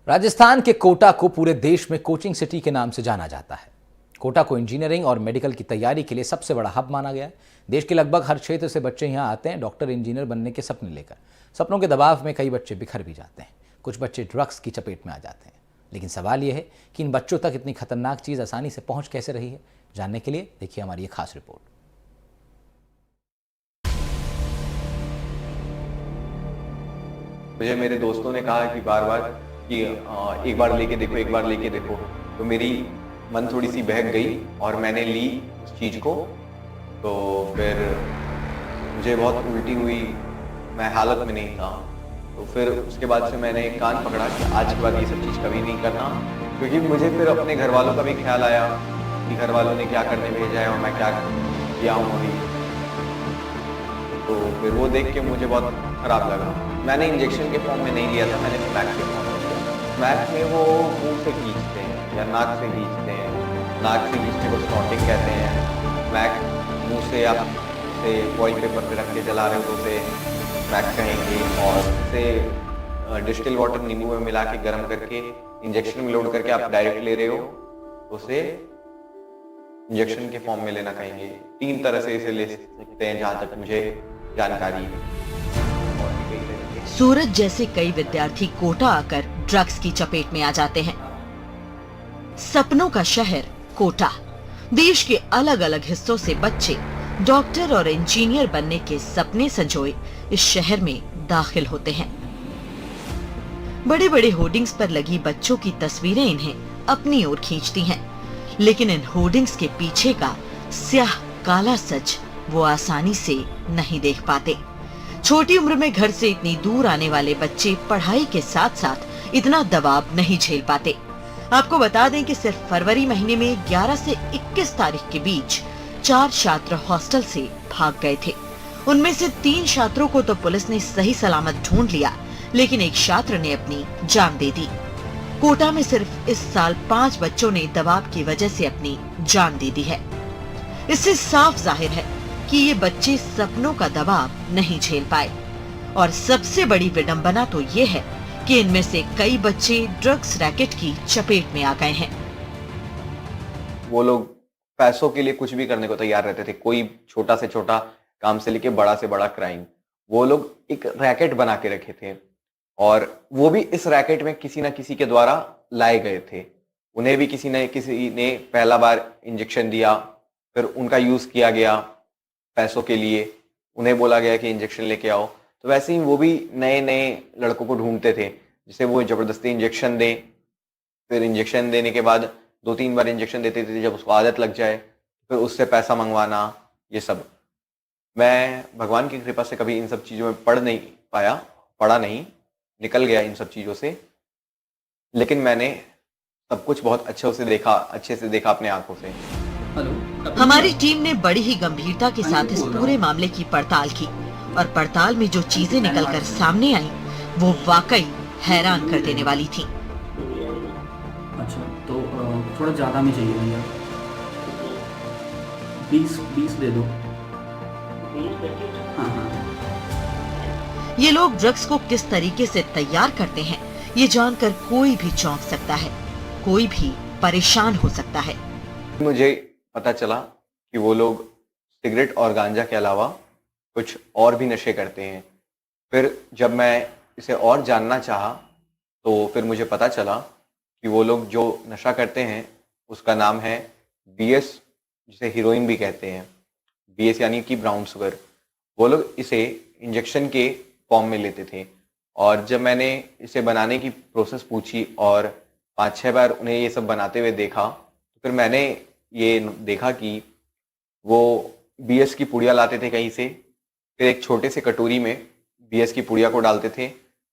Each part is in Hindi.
राजस्थान के कोटा को पूरे देश में कोचिंग सिटी के नाम से जाना जाता है। कोटा को इंजीनियरिंग और मेडिकल की तैयारी के लिए सबसे बड़ा हब माना गया है। देश के लगभग हर क्षेत्र से बच्चे यहाँ आते हैं डॉक्टर इंजीनियर बनने के सपने लेकर। सपनों के दबाव में कई बच्चे बिखर भी जाते हैं, कुछ बच्चे ड्रग्स की चपेट में आ जाते हैं। लेकिन सवाल यह है कि इन बच्चों तक इतनी खतरनाक चीज़ आसानी से पहुँच कैसे रही है। जानने के लिए देखिए हमारी ये खास रिपोर्ट। मुझे मेरे दोस्तों ने कहा कि बार बार कि एक बार लेके देखो, एक बार लेके देखो, तो मेरी मन थोड़ी सी बहक गई और मैंने ली उस चीज़ को। तो फिर मुझे बहुत उल्टी हुई, मैं हालत में नहीं था। तो फिर उसके बाद से मैंने कान पकड़ा कि आज के बाद ये सब चीज़ कभी नहीं करना, क्योंकि मुझे फिर अपने घर वालों का भी ख्याल आया कि घर वालों ने क्या करने भेजा है और मैं क्या किया हूँ अभी। तो फिर वो देख के मुझे बहुत ख़राब लगा। मैंने इंजेक्शन के फॉर्म में नहीं लिया था, मैंने स्मैक के फॉर्म में लिया। स्मैक में वो मुंह से खींचते हैं या नाक से खींचते हैं। नाक से खींचने को स्नॉटिंग कहते हैं। स्मैक मुंह से आप से फॉइल पेपर पे रख के जला रहे हो तो उसे स्मैक कहेंगे। और उसे डिस्टिल वाटर नींबू में मिला के गर्म करके इंजेक्शन में लोड करके आप डायरेक्ट ले रहे हो तो उसे इंजेक्शन के फॉर्म में लेना कहेंगे। 3 तरह से इसे ले सकते हैं जहाँ तक मुझे जानकारी है। सूरज जैसे कई विद्यार्थी कोटा आकर ड्रग्स की चपेट में आ जाते हैं। सपनों का शहर कोटा। देश के अलग अलग हिस्सों से बच्चे डॉक्टर और इंजीनियर बनने के सपने संजोए इस शहर में दाखिल होते हैं। बड़े बड़े होर्डिंग्स पर लगी बच्चों की तस्वीरें इन्हें अपनी ओर खींचती हैं, लेकिन इन होर्डिंग्स के पीछे का स्याह काला सच वो आसानी से नहीं देख पाते। छोटी उम्र में घर से इतनी दूर आने वाले बच्चे पढ़ाई के साथ साथ इतना दबाव नहीं झेल पाते। आपको बता दें कि सिर्फ फरवरी महीने में 11 से 21 तारीख के बीच 4 छात्र हॉस्टल से भाग गए थे। उनमें से 3 छात्रों को तो पुलिस ने सही सलामत ढूंढ लिया, लेकिन एक छात्र ने अपनी जान दे दी। कोटा में सिर्फ इस साल 5 बच्चों ने दबाव की वजह से अपनी जान दे दी है। इससे साफ जाहिर है कि ये बच्चे सपनों का दबाव नहीं झेल पाए। और सबसे बड़ी विडंबना तो ये है कि इनमें से कई बच्चे ड्रग्स रैकेट की चपेट में आ गए हैं। वो लोग पैसों के लिए कुछ भी करने को तैयार रहते थे, कोई छोटा से छोटा काम से लेके बड़ा से बड़ा क्राइम। वो लोग एक रैकेट बना के रखे थे और वो भी इस रैकेट में किसी न किसी के द्वारा लाए गए थे। उन्हें भी किसी ने पहला बार इंजेक्शन दिया, फिर उनका यूज किया गया पैसों के लिए। उन्हें बोला गया कि इंजेक्शन लेके आओ, तो वैसे ही वो भी नए नए लड़कों को ढूंढते थे जिसे वो जबरदस्ती इंजेक्शन दें। फिर इंजेक्शन देने के बाद 2-3 बार इंजेक्शन देते थे, जब उसको आदत लग जाए फिर उससे पैसा मंगवाना। ये सब मैं भगवान की कृपा से कभी इन सब चीज़ों में पढ़ा नहीं, निकल गया इन सब चीज़ों से। लेकिन मैंने सब कुछ बहुत अच्छे से देखा अपने आंखों से। हमारी टीम ने बड़ी ही गंभीरता के साथ इस पूरे मामले की पड़ताल की और पड़ताल में जो चीजें निकलकर सामने आई वो वाकई हैरान कर देने वाली थी। अच्छा, तो थोड़ा ज्यादा में चाहिए भैया। 20 दे दो। हाँ। ये लोग ड्रग्स को किस तरीके से तैयार करते हैं ये जानकर कोई भी चौंक सकता है, कोई भी परेशान हो सकता है। मुझे पता चला कि वो लोग सिगरेट और गांजा के अलावा कुछ और भी नशे करते हैं। फिर जब मैं इसे और जानना चाहा तो फिर मुझे पता चला कि वो लोग जो नशा करते हैं उसका नाम है BS, जिसे हीरोइन भी कहते हैं। BS यानी कि ब्राउन शुगर। वो लोग इसे इंजेक्शन के फॉर्म में लेते थे और जब मैंने इसे बनाने की प्रोसेस पूछी और 5-6 बार उन्हें ये सब बनाते हुए देखा तो फिर मैंने ये देखा कि वो BS की पुड़िया लाते थे कहीं से, फिर एक छोटे से कटोरी में BS की पुड़िया को डालते थे,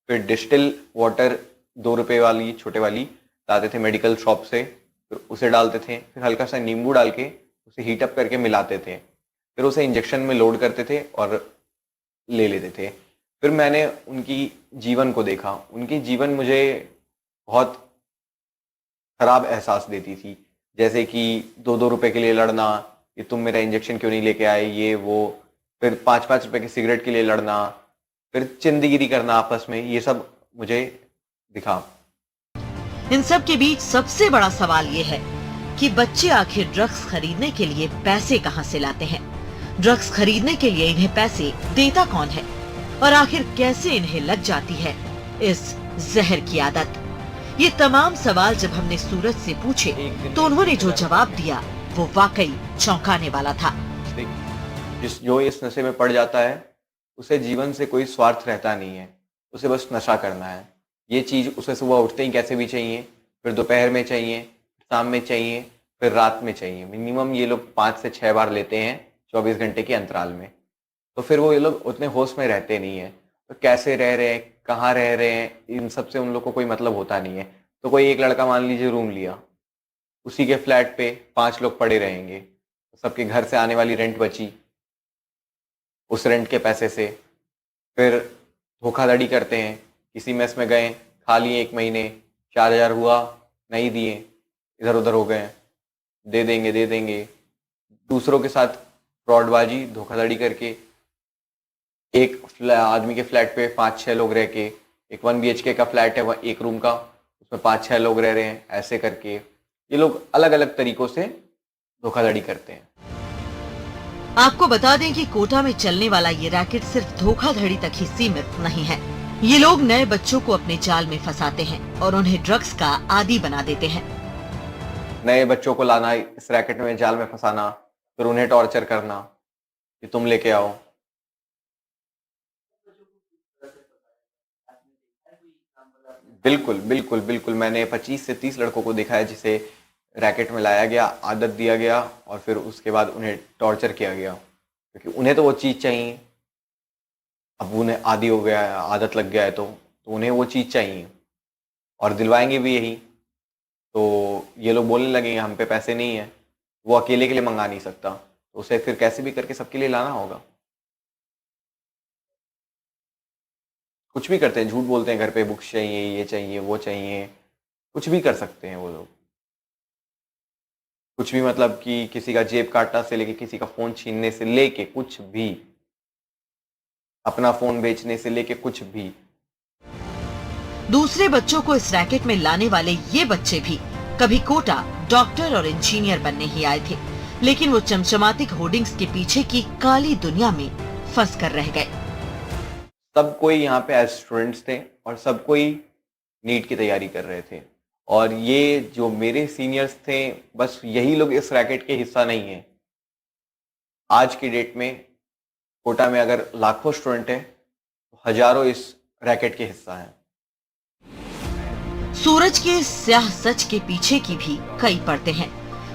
फिर डिस्टिल वाटर 2 रुपए वाली छोटे वाली लाते थे मेडिकल शॉप से, फिर उसे डालते थे, फिर हल्का सा नींबू डाल के उसे हीट अप करके मिलाते थे, फिर उसे इंजेक्शन में लोड करते थे और ले लेते थे। फिर मैंने उनकी जीवन को देखा। उनकी जीवन मुझे बहुत खराब एहसास देती थी, जैसे कि 2-2 रुपए के लिए लड़ना, ये तुम मेरा इंजेक्शन क्यों नहीं लेके आए, ये वो। फिर 5-5 रुपए की सिगरेट के लिए लड़ना, फिर चिंदगिरी करना आपस में, ये सब मुझे दिखा। इन सब के बीच सबसे बड़ा सवाल ये है कि बच्चे आखिर ड्रग्स खरीदने के लिए पैसे कहां से लाते हैं? ड्रग्स खरीदने के लिए इन्हें पैसे देता कौन है? और आखिर कैसे इन्हें लग जाती है इस जहर की आदत? ये तमाम सवाल जब हमने सूरज से पूछे तो उन्होंने जो जवाब दिया वो वाकई चौंकाने वाला था। जो इस नशे में पड़ जाता है उसे जीवन से कोई स्वार्थ रहता नहीं है, उसे बस नशा करना है। ये चीज़ उसे सुबह उठते ही कैसे भी चाहिए, फिर दोपहर में चाहिए, शाम में चाहिए, फिर रात में चाहिए। मिनिमम ये लोग 5 से 6 बार लेते हैं 24 घंटे के अंतराल में। तो फिर वो ये लोग उतने होश में रहते नहीं हैं। तो कैसे रह रहे हैं, कहाँ रह रहे हैं, इन सब से उन लोग को कोई मतलब होता नहीं है। तो कोई एक लड़का मान लीजिए रूम लिया, उसी के फ्लैट पे 5 लोग पड़े रहेंगे, सबके घर से आने वाली रेंट बची, उस रेंट के पैसे से फिर धोखाधड़ी करते हैं। किसी मेस में गए, खा लिए 1 महीने, 4000 हुआ, नहीं दिए, इधर उधर हो गए, दे देंगे। दूसरों के साथ फ्रॉडबाजी, धोखाधड़ी करके एक आदमी के फ्लैट पे 5-6 लोग रह के, एक 1 BHK का फ्लैट है, वह 1 रूम का, उसमें 5-6 लोग रह रहे हैं। ऐसे करके ये लोग अलग अलग तरीकों से धोखाधड़ी करते हैं। आपको बता दें कि कोटा में चलने वाला ये रैकेट सिर्फ धोखाधड़ी तक ही सीमित नहीं है। ये लोग नए बच्चों को अपने जाल में फंसाते हैं और उन्हें ड्रग्स का आदी बना देते हैं। नए बच्चों को लाना, इस रैकेट में जाल में फंसाना, फिर उन्हें टॉर्चर करना कि तुम लेके आओ। बिल्कुल मैंने 25 से 30 लड़कों को देखा है जिसे रैकेट में लाया गया, आदत दिया गया और फिर उसके बाद उन्हें टॉर्चर किया गया, क्योंकि उन्हें तो वो चीज़ चाहिए। अब उन्हें आदी हो गया है, आदत लग गया है, तो उन्हें वो चीज़ चाहिए और दिलवाएंगे भी यही। तो ये लोग बोलने लगेंगे हम पे पैसे नहीं है, वो अकेले के लिए मंगा नहीं सकता, तो उसे फिर कैसे भी करके सबके लिए लाना होगा। कुछ भी करते हैं, झूठ बोलते हैं, घर पे बुक्स चाहिए, ये चाहिए, वो चाहिए, कुछ भी कर सकते हैं वो लोग। कुछ भी, मतलब कि किसी का जेब काटना से लेके, किसी का फ़ोन छीनने से लेके कुछ भी, अपना फ़ोन बेचने से लेके कुछ भी। दूसरे बच्चों को इस रैकेट में लाने वाले ये बच्चे भी कभी कोटा डॉक्टर और इंजीनियर बनने ही आए थे, लेकिन वो चमचमाती होर्डिंग्स के पीछे की काली दुनिया में फंस कर रह गए। सब कोई यहाँ पे एज स्टूडेंट्स थे और सब कोई नीट की तैयारी कर रहे थे, और ये जो मेरे सीनियर्स थे, बस यही लोग इस रैकेट के हिस्सा नहीं है। आज की डेट में कोटा में अगर लाखों स्टूडेंट हैं तो हजारों इस रैकेट के हिस्सा हैं। सूरज के स्याह सच के पीछे की भी कई परतें हैं।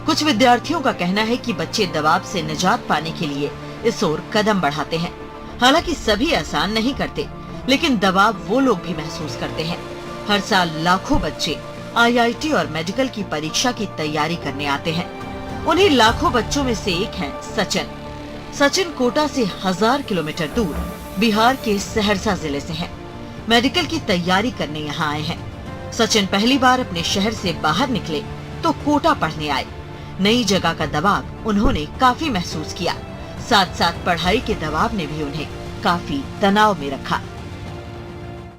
कुछ विद्यार्थियों का कहना है कि बच्चे दबाव से निजात पाने के लिए इस ओर कदम बढ़ाते हैं। हालांकि सभी आसान नहीं करते, लेकिन दबाव वो लोग भी महसूस करते हैं। हर साल लाखों बच्चे IIT और मेडिकल की परीक्षा की तैयारी करने आते हैं। उन्हीं लाखों बच्चों में से एक हैं सचिन। सचिन कोटा से 1000 किलोमीटर दूर बिहार के सहरसा जिले से हैं। मेडिकल की तैयारी करने यहाँ आए हैं। सचिन पहली बार अपने शहर से बाहर निकले तो कोटा पढ़ने आए। नई जगह का दबाव उन्होंने काफी महसूस किया, साथ साथ पढ़ाई के दबाव ने भी उन्हें काफी तनाव में रखा।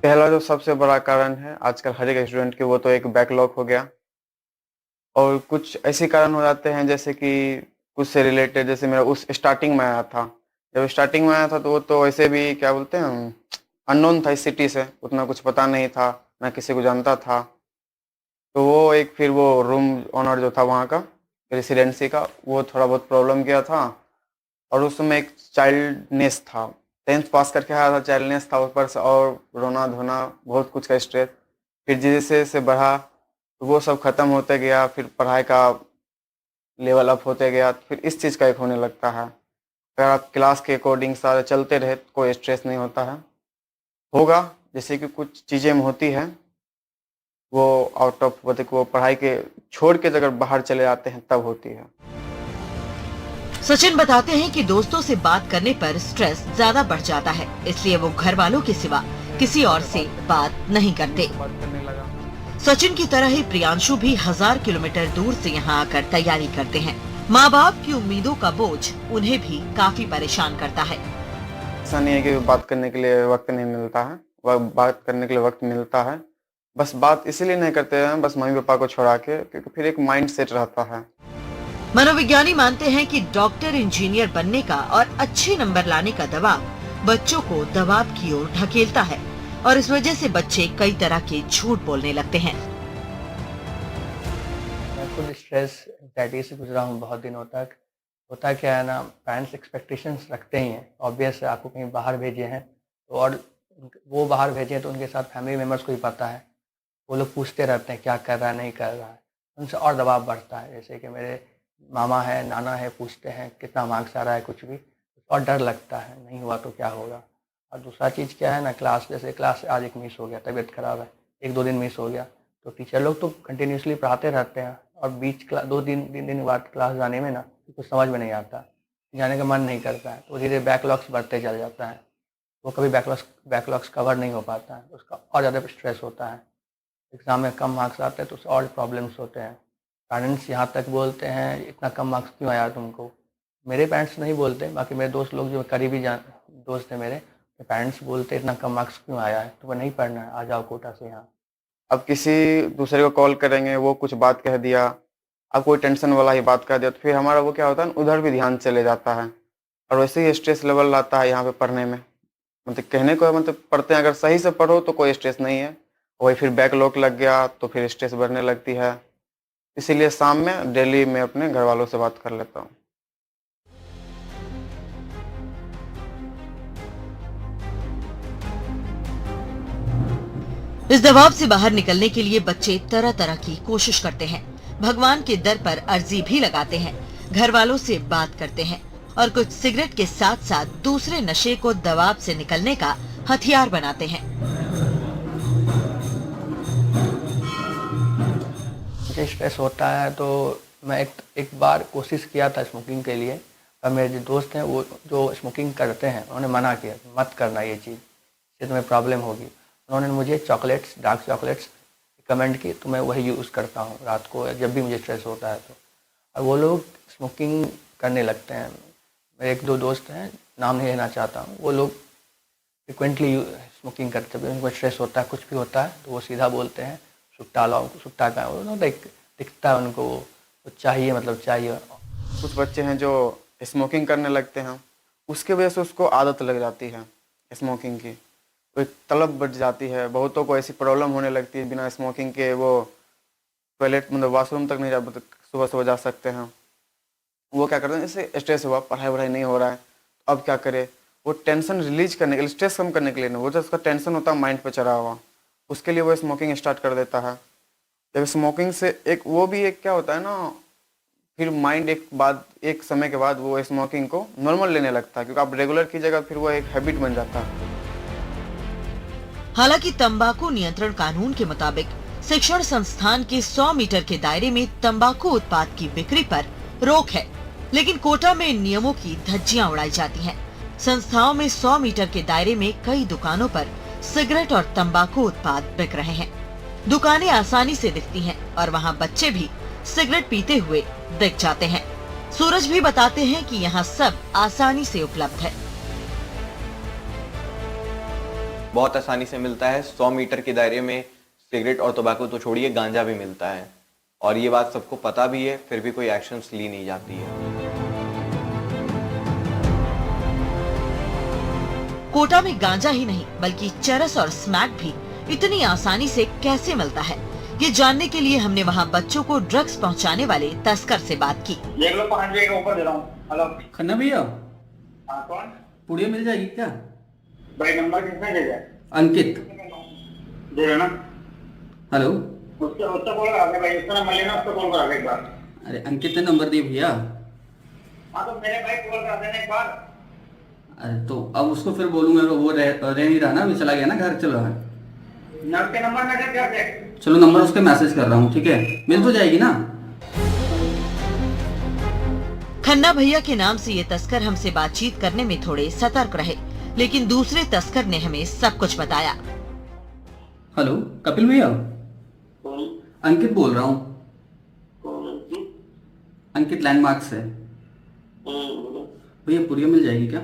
पहला जो सबसे बड़ा कारण है आजकल हर एक स्टूडेंट के, वो तो एक बैकलॉग हो गया, और कुछ ऐसे कारण हो जाते हैं जैसे कि कुछ से रिलेटेड, जैसे मेरा उस स्टार्टिंग में आया था, जब स्टार्टिंग में आया था तो वो तो ऐसे भी क्या बोलते हैं अननोन था, इस सिटी से उतना कुछ पता नहीं था, ना किसी को जानता था। तो वो एक फिर वो रूम ऑनर जो था वहाँ का रेसिडेंसी का, वो थोड़ा बहुत प्रॉब्लम किया था, और उस समय एक चाइल्डनेस था, 10th पास करके आया था, चाइल्डनेस था ऊपर से, और रोना धोना बहुत कुछ का स्ट्रेस। फिर जैसे से बढ़ा तो वो सब खत्म होते गया, फिर पढ़ाई का लेवल अप होते गया, फिर इस चीज़ का एक होने लगता है। अगर आप क्लास के अकॉर्डिंग सारे चलते रहे तो कोई स्ट्रेस नहीं होता है। होगा जैसे कि कुछ चीज़ें में होती है, वो आउट ऑफ वो पढ़ाई के छोड़ के अगर बाहर चले जाते हैं तब होती है। सचिन बताते हैं कि दोस्तों से बात करने पर स्ट्रेस ज्यादा बढ़ जाता है, इसलिए वो घर वालों के सिवा किसी और से बात नहीं करते। सचिन की तरह ही प्रियांशु भी 1000 किलोमीटर दूर से यहाँ आकर तैयारी करते हैं। माँ बाप की उम्मीदों का बोझ उन्हें भी काफी परेशान करता है। ऐसा नहीं है कि बात करने के लिए वक्त नहीं मिलता है, बात करने के लिए वक्त मिलता है, बस बात इसीलिए नहीं करते हैं बस मम्मी पापा को छोड़ा के, क्योंकि फिर एक माइंड सेट रहता है। मनोविज्ञानी मानते हैं कि डॉक्टर इंजीनियर बनने का और अच्छे नंबर लाने का दबाव बच्चों को दबाव की ओर ढकेलता है और इस वजह से बच्चे कई तरह के झूठ बोलने लगते हैं। मैं खुद स्ट्रेस एंग्जाइटी से गुजरा हूँ बहुत दिनों तक। होता क्या है ना, पेरेंट्स एक्सपेक्टेशंस रखते ही हैं। ऑब्वियस है, आपको कहीं बाहर भेजे हैं तो, और वो बाहर भेजे हैं तो उनके साथ फैमिली मेम्बर्स को भी पता है, वो लोग पूछते रहते हैं क्या कर रहा है नहीं कर रहा है, उनसे और दबाव बढ़ता है। जैसे कि मेरे मामा है, नाना है, पूछते हैं कितना मार्क्स आ रहा है, कुछ भी, और डर लगता है नहीं हुआ तो क्या होगा। और दूसरा चीज़ क्या है ना, क्लास, जैसे क्लास आज एक मिस हो गया, तबीयत खराब है, 1-2 दिन मिस हो गया, तो टीचर लोग तो कंटिन्यूसली पढ़ाते रहते हैं और बीच क्लास 2-3 दिन बाद क्लास जाने में ना कुछ समझ में नहीं आता, जाने का मन नहीं करता है, तो धीरे बैकलॉग्स बढ़ते चल जाता है। वो कभी बैकलॉग्स कवर नहीं हो पाता है, उसका और ज़्यादा स्ट्रेस होता है। एग्ज़ाम में कम मार्क्स आते हैं तो उससे और प्रॉब्लम्स होते हैं। पेरेंट्स यहाँ तक बोलते हैं इतना कम मार्क्स क्यों आया तुमको। मेरे पेरेंट्स नहीं बोलते, बाकी मेरे दोस्त लोग जो करीबी दोस्त हैं मेरे पेरेंट्स बोलते इतना कम मार्क्स क्यों आया है, तुम्हें नहीं पढ़ना है, आ जाओ कोटा से यहाँ। अब किसी दूसरे को कॉल करेंगे, वो कुछ बात कह दिया, अब कोई टेंशन वाला ही बात कह दिया, तो फिर हमारा वो क्या होता है, उधर भी ध्यान चले जाता है और वैसे ही स्ट्रेस लेवल आता है यहाँ पे पढ़ने में। मतलब कहने को मतलब पढ़ते हैं, अगर सही से पढ़ो तो कोई स्ट्रेस नहीं है, वही फिर बैकलॉग लग गया तो फिर स्ट्रेस बढ़ने लगती है। इसीलिए शाम में डेली मैं अपने घर वालों से बात कर लेता हूँ। इस दबाव से बाहर निकलने के लिए बच्चे तरह तरह की कोशिश करते हैं, भगवान के दर पर अर्जी भी लगाते हैं, घर वालों से बात करते हैं और कुछ सिगरेट के साथ साथ दूसरे नशे को दबाव से निकलने का हथियार बनाते हैं। मुझे स्ट्रेस होता है तो मैं एक बार कोशिश किया था स्मोकिंग के लिए, और मेरे जो दोस्त हैं वो जो स्मोकिंग करते हैं उन्होंने मना किया मत करना ये चीज़, इससे तुम्हें प्रॉब्लम होगी। उन्होंने मुझे चॉकलेट्स, डार्क चॉकलेट्स रिकमेंड की, तो मैं वही यूज़ करता हूँ रात को जब भी मुझे स्ट्रेस होता है तो। और वो लोग स्मोकिंग करने लगते हैं। मेरे 1-2 दोस्त हैं, नाम नहीं लेना चाहता हूँ, वो लोग फ्रिक्वेंटली स्मोकिंग करते हैं। उनको स्ट्रेस होता है, कुछ भी होता है तो वो सीधा बोलते हैं सुट्टा लाओ, सुट्टा का दिखता है उनको, वो चाहिए, मतलब चाहिए। कुछ बच्चे हैं जो स्मोकिंग करने लगते हैं, उसके वजह से उसको आदत लग जाती है स्मोकिंग की, तो एक तलब बढ़ जाती है। बहुतों को ऐसी प्रॉब्लम होने लगती है, बिना स्मोकिंग के वो टॉयलेट मतलब वॉशरूम तक नहीं जा, सुबह जा सकते हैं। वो क्या करते हैं, जैसे स्ट्रेस हुआ, पढ़ाई वढ़ाई नहीं हो रहा है, तो अब क्या करे, वो टेंशन रिलीज करने के लिए, स्ट्रेस कम करने के लिए ना, वो जो उसका टेंशन होता है माइंड पे चढ़ा हुआ, उसके लिए वो स्मोकिंग स्टार्ट कर देता है। जब स्मोकिंग से एक वो भी एक क्या होता है ना, फिर माइंड एक समय के बाद वो स्मोकिंग को नॉर्मल लेने लगता है, क्योंकि आप रेगुलर कीजिएगा फिर वो एक हैबिट बन जाता है। हालांकि तंबाकू नियंत्रण कानून के मुताबिक शिक्षण संस्थान के 100 मीटर के दायरे में तंबाकू उत्पाद की बिक्री पर रोक है, लेकिन कोटा में इन नियमों की धज्जियां उड़ाई जाती हैं। संस्थाओं में 100 मीटर के दायरे में कई दुकानों पर सिगरेट और तंबाकू उत्पाद बिक रहे हैं। दुकानें आसानी से दिखती हैं और वहां बच्चे भी सिगरेट पीते हुए दिख जाते हैं। सूरज भी बताते हैं कि यहाँ सब आसानी से उपलब्ध है। बहुत आसानी से मिलता है। 100 मीटर के दायरे में सिगरेट और तंबाकू तो छोड़िए, गांजा भी मिलता है, और ये बात सबको पता भी है, फिर भी कोई एक्शंस ली नहीं जाती है। कोटा में गांजा ही नहीं बल्कि चरस और स्मैक भी इतनी आसानी से कैसे मिलता है, ये जानने के लिए हमने वहाँ बच्चों को ड्रग्स पहुँचाने वाले तस्कर से बात की। देख लो 5 बजे का ऊपर दे रहा हूँ। हेलो खन्ना भैया, हाँ कौन पुड़िया मिल जाएगी क्या? भाई नंबर किसने भेजा? अंकित। दे रहे ना, हेलो, उसका कॉल करा दे भाई, उसका नंबर लेना, उसका कॉल करा दे एक बार। अरे अंकित ने नंबर दिया भैया। हाँ तो मेरे भाई कॉल करा देना एक बार। अरे तो अब उसको फिर बोलूंगा, वो रह नहीं रहा ना, अभी चला गया ना घर, चला है। नर्स के नंबर मैसेज कर दे। चलो नंबर उसके मैसेज कर रहा हूँ, ठीक है, मिल तो जाएगी ना? खन्ना भैया के नाम से ये तस्कर हमसे बातचीत करने में थोड़े सतर्क रहे, लेकिन दूसरे तस्कर ने हमें सब कुछ बताया। हेलो कपिल भैया, अंकित बोल रहा हूँ। अंकित लैंडमार्क से। भैया पुड़िया मिल जाएगी क्या?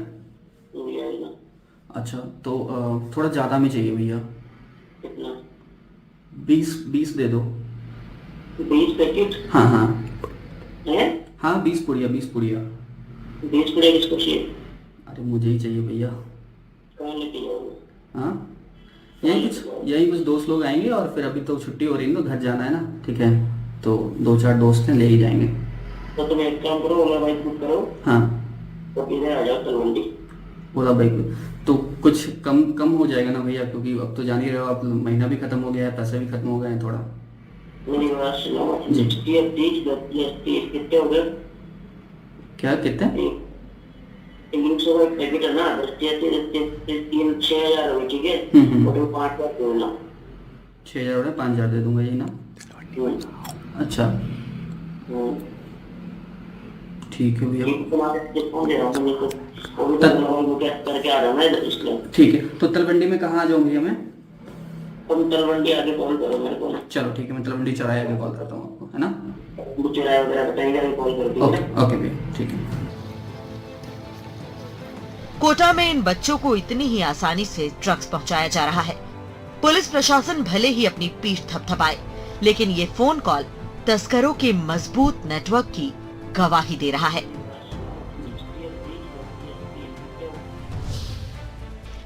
अच्छा तो थोड़ा ज़्यादा में चाहिए भैया। 20 दे दो। 20 पैकेट हाँ हाँ है? हाँ, 20 पुड़िया 20 पुड़िया। 20 पुड़िया किसको चाहिए? अरे मुझे ही चाहिए भैया। कहाँ लेके जाओगे? हाँ, यही कुछ दोस्त लोग आएंगे और फिर अभी तो छुट्टी हो रही है तो घर जाना है ना, ठीक है, तो 2-4 दोस्त हैं, ले ही जाएंगे। तो तुम एक काम करो, ओला बाइक बुक करो, हाँ, तो इधर आ जाओ तलवंडी। ओला बाइक तो कुछ कम हो जाएगा ना भैया, क्योंकि अब तो जान ही रहे हो आप, महीना भी खत्म हो गया है, पैसे भी खत्म हो गए हैं थोड़ा। मेरी बात सुनो, जी। 30 कितने हो गए? क्या कितने? इंग्लिश का एक पैकेट है ना, 6,000 हो गए, ठीक है? और 5,000 दे देना। 6,000 और 5,000 दे दूंगा, यही ना? अच्छा ठीक है भैया, करके आ रहा हूँ मैं इधर, इसलिए ठीक है। तो तलवंडी में कहाँ आ जाऊँ भैया मैं? तुम तलवंडी आगे कॉल करो मेरे को, चलो ठीक है, मैं तलवंडी चौराहे आगे कॉल करता हूँ आपको, है ना? चौराहे वगैरह बताएंगे, आगे कॉल कर ओके दीजिए। ओके भैया, ठीक है। कोटा में इन बच्चों को इतनी ही आसानी से ड्रग्स पहुंचाया जा रहा है। पुलिस प्रशासन भले ही अपनी पीठ थपथपाए, लेकिन ये फोन कॉल तस्करों के मजबूत नेटवर्क की गवाही दे रहा है।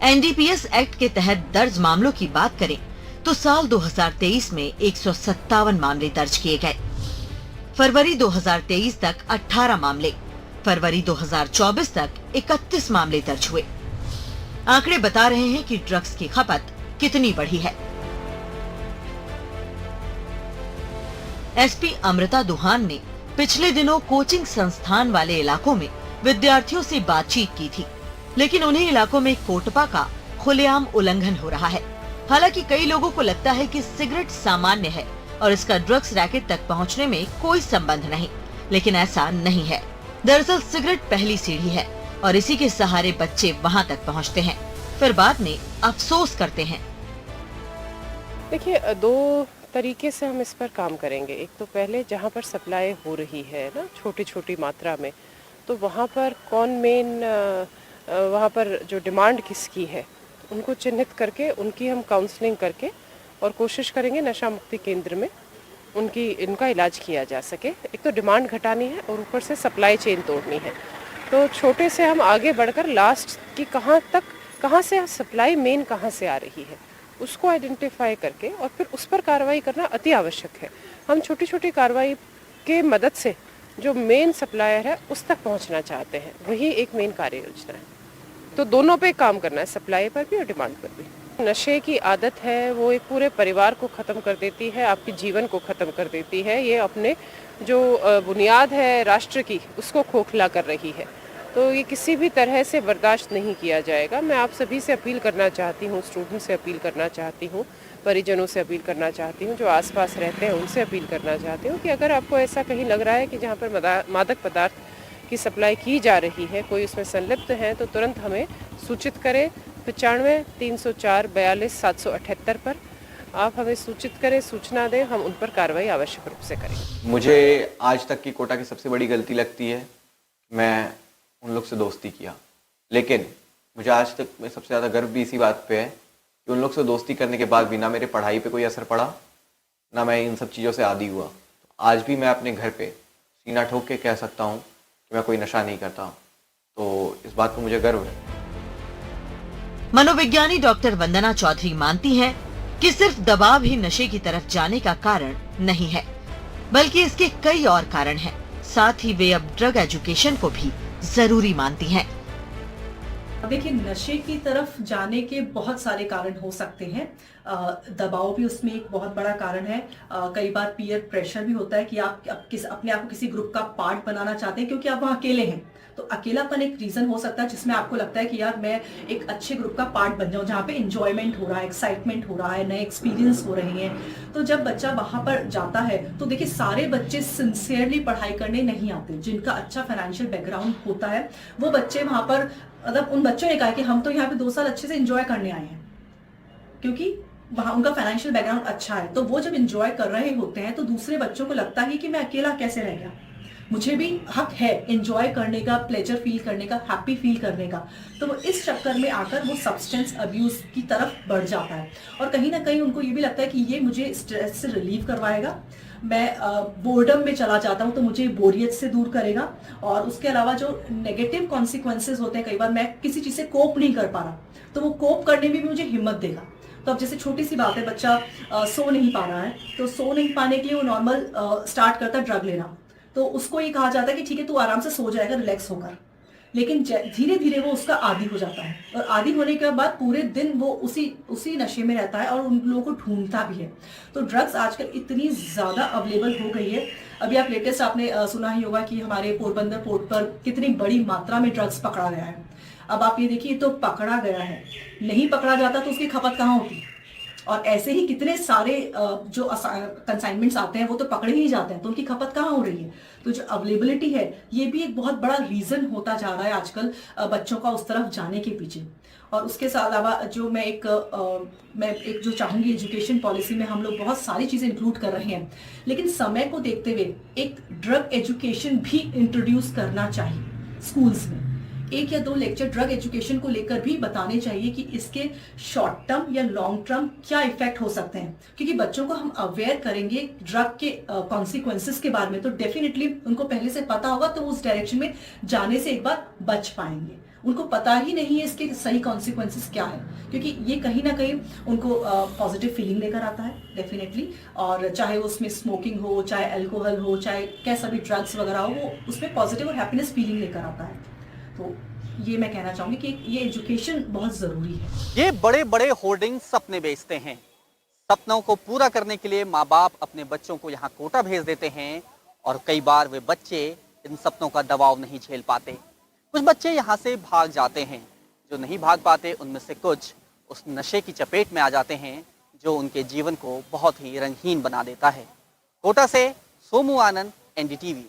एनडीपीएस एक्ट के तहत दर्ज मामलों की बात करें तो साल 2023 में 157 मामले दर्ज किए गए। फरवरी 2023 तक 18 मामले, फरवरी 2024 तक 31 मामले दर्ज हुए। आंकड़े बता रहे हैं कि ड्रग्स की खपत कितनी बढ़ी है। एसपी अमृता दुहान ने पिछले दिनों कोचिंग संस्थान वाले इलाकों में विद्यार्थियों से बातचीत की थी, लेकिन उन्हीं इलाकों में कोटपा का खुलेआम उल्लंघन हो रहा है। हालांकि कई लोगों को लगता है कि सिगरेट सामान्य है और इसका ड्रग्स रैकेट तक पहुंचने में कोई संबंध नहीं, लेकिन ऐसा नहीं है। दरअसल सिगरेट पहली सीढ़ी है और इसी के सहारे बच्चे वहां तक पहुंचते हैं, फिर बाद में अफसोस करते हैं। देखिए, 2 तरीके से हम इस पर काम करेंगे। एक तो पहले जहाँ पर सप्लाई हो रही है ना छोटी छोटी मात्रा में, तो वहाँ पर कौन मेन, वहाँ पर जो डिमांड किसकी है उनको चिन्हित करके उनकी हम काउंसलिंग करके और कोशिश करेंगे नशा मुक्ति केंद्र में इनका इलाज किया जा सके। एक तो डिमांड घटानी है और ऊपर से सप्लाई चेन तोड़नी है। तो छोटे से हम आगे बढ़कर लास्ट की कहाँ से सप्लाई मेन कहाँ से आ रही है उसको आइडेंटिफाई करके और फिर उस पर कार्रवाई करना अति आवश्यक है। हम छोटी छोटी कार्रवाई के मदद से जो मेन सप्लायर है उस तक पहुंचना चाहते हैं, वही एक मेन कार्य योजना है। तो दोनों पे काम करना है, सप्लाई पर भी और डिमांड पर भी। नशे की आदत है वो एक पूरे परिवार को ख़त्म कर देती है, आपके जीवन को ख़त्म कर देती है। ये अपने जो बुनियाद है राष्ट्र की उसको खोखला कर रही है। तो ये किसी भी तरह से बर्दाश्त नहीं किया जाएगा। मैं आप सभी से अपील करना चाहती हूँ, स्टूडेंट से अपील करना चाहती हूँ, परिजनों से अपील करना चाहती हूँ, जो आसपास रहते हैं उनसे अपील करना चाहती हूँ कि अगर आपको ऐसा कहीं लग रहा है कि जहाँ पर मादक पदार्थ की सप्लाई की जा रही है, कोई उसमें संलिप्त है, तो तुरंत हमें सूचित करें। 95 304 42 778 पर आप हमें सूचित करें, सूचना दें, हम उन पर कार्रवाई आवश्यक रूप से करें। मुझे आज तक की कोटा की सबसे बड़ी गलती लगती है, मैं उन लोग से दोस्ती किया। लेकिन मुझे आज तक में सबसे ज़्यादा गर्व भी इसी बात पे है कि उन लोग से दोस्ती करने के बाद भी ना मेरे पढ़ाई पे कोई असर पड़ा, ना मैं इन सब चीज़ों से आदी हुआ। तो आज भी मैं अपने घर पे सीना ठोक के कह सकता हूँ कि मैं कोई नशा नहीं करता। तो इस बात पर मुझे गर्व है। मनोविज्ञानी डॉक्टर वंदना चौधरी मानती हैं कि सिर्फ दबाव ही नशे की तरफ जाने का कारण नहीं है, बल्कि इसके कई और कारण हैं। साथ ही वे अब ड्रग एजुकेशन को भी जरूरी मानती हैं। देखिए, नशे की तरफ जाने के बहुत सारे कारण हो सकते हैं। दबाव भी उसमें एक बहुत बड़ा कारण है। कई बार पीयर प्रेशर भी होता है कि आप अपने आप को किसी ग्रुप का पार्ट बनाना चाहते हैं क्योंकि आप वहाँ अकेले हैं। तो अकेलापन एक रीजन हो सकता है जिसमें आपको लगता है कि यार मैं एक अच्छे ग्रुप का पार्ट बन जाऊं जहाँ पे इंजॉयमेंट हो रहा है, एक्साइटमेंट हो रहा है, नए एक्सपीरियंस हो रहे हैं। तो जब बच्चा वहां पर जाता है तो देखिए, सारे बच्चे सिंसियरली पढ़ाई करने नहीं आते। जिनका अच्छा फाइनेंशियल बैकग्राउंड होता है वो बच्चे वहां पर, मतलब उन बच्चों ने कहा कि हम तो यहाँ पे 2 साल अच्छे से एंजॉय करने आए हैं, क्योंकि वहाँ उनका फाइनेंशियल बैकग्राउंड अच्छा है। तो वो जब एंजॉय कर रहे होते हैं तो दूसरे बच्चों को लगता है कि मैं अकेला कैसे रह गया। मुझे भी हक है एंजॉय करने का, प्लेजर फील करने का, हैप्पी फील करने का। तो वो इस चक्कर में आकर वो सब्सटेंस अब्यूज की तरफ बढ़ जाता है और कहीं ना कहीं उनको ये भी लगता है कि ये मुझे स्ट्रेस से रिलीव करवाएगा, मैं बोर्डम में चला जाता हूँ तो मुझे बोरियत से दूर करेगा, और उसके अलावा जो नेगेटिव कॉन्सिक्वेंसेज होते हैं, कई बार मैं किसी चीज़ से कोप नहीं कर पा रहा तो वो कोप करने में भी मुझे हिम्मत देगा। तो अब जैसे छोटी सी बात है, बच्चा सो नहीं पा रहा है, तो सो नहीं पाने के लिए वो नॉर्मल स्टार्ट करता है ड्रग लेना, तो उसको ये कहा जाता है कि ठीक है तू आराम से सो जाएगा रिलैक्स होकर, लेकिन धीरे धीरे वो उसका आदी हो जाता है और आदी होने के बाद पूरे दिन वो उसी नशे में रहता है और उन लोगों को ढूंढता भी है। तो ड्रग्स आजकल इतनी ज़्यादा अवेलेबल हो गई है। अभी आप लेटेस्ट आपने सुना ही होगा कि हमारे पोरबंदर पोर्ट पर कितनी बड़ी मात्रा में ड्रग्स पकड़ा गया है। अब आप ये देखिए, तो पकड़ा गया है, नहीं पकड़ा जाता तो उसकी खपत कहाँ होती। और ऐसे ही कितने सारे जो कंसाइनमेंट्स आते हैं वो तो पकड़े ही जाते हैं, तो उनकी खपत कहाँ हो रही है। तो जो अवेलेबिलिटी है ये भी एक बहुत बड़ा रीजन होता जा रहा है आजकल बच्चों का उस तरफ जाने के पीछे। और उसके अलावा जो मैं एक जो चाहूंगी, एजुकेशन पॉलिसी में हम लोग बहुत सारी चीजें इंक्लूड कर रहे हैं, लेकिन समय को देखते हुए एक ड्रग एजुकेशन भी इंट्रोड्यूस करना चाहिए स्कूल्स में। 1 या 2 लेक्चर ड्रग एजुकेशन को लेकर भी बताने चाहिए कि इसके शॉर्ट टर्म या लॉन्ग टर्म क्या इफेक्ट हो सकते हैं, क्योंकि बच्चों को हम अवेयर करेंगे ड्रग के कॉन्सिक्वेंसेस के बारे में तो डेफिनेटली उनको पहले से पता होगा, तो उस डायरेक्शन में जाने से एक बार बच पाएंगे। उनको पता ही नहीं है इसके सही कॉन्सिक्वेंसेस क्या है, क्योंकि ये कहीं ना कहीं उनको पॉजिटिव फीलिंग लेकर आता है डेफिनेटली। और चाहे उसमें स्मोकिंग हो, चाहे अल्कोहल हो, चाहे कैसा भी ड्रग्स वगैरह हो, वो उसमें पॉजिटिव और हैप्पीनेस फीलिंग लेकर आता है। तो ये मैं कहना चाहूंगी कि ये एजुकेशन बहुत जरूरी है। ये बड़े बड़े होर्डिंग सपने बेचते हैं। सपनों को पूरा करने के लिए माँ बाप अपने बच्चों को यहाँ कोटा भेज देते हैं और कई बार वे बच्चे इन सपनों का दबाव नहीं झेल पाते। कुछ बच्चे यहाँ से भाग जाते हैं, जो नहीं भाग पाते उनमें से कुछ उस नशे की चपेट में आ जाते हैं जो उनके जीवन को बहुत ही रंगहीन बना देता है। कोटा से सोमू आनंद, NDTV।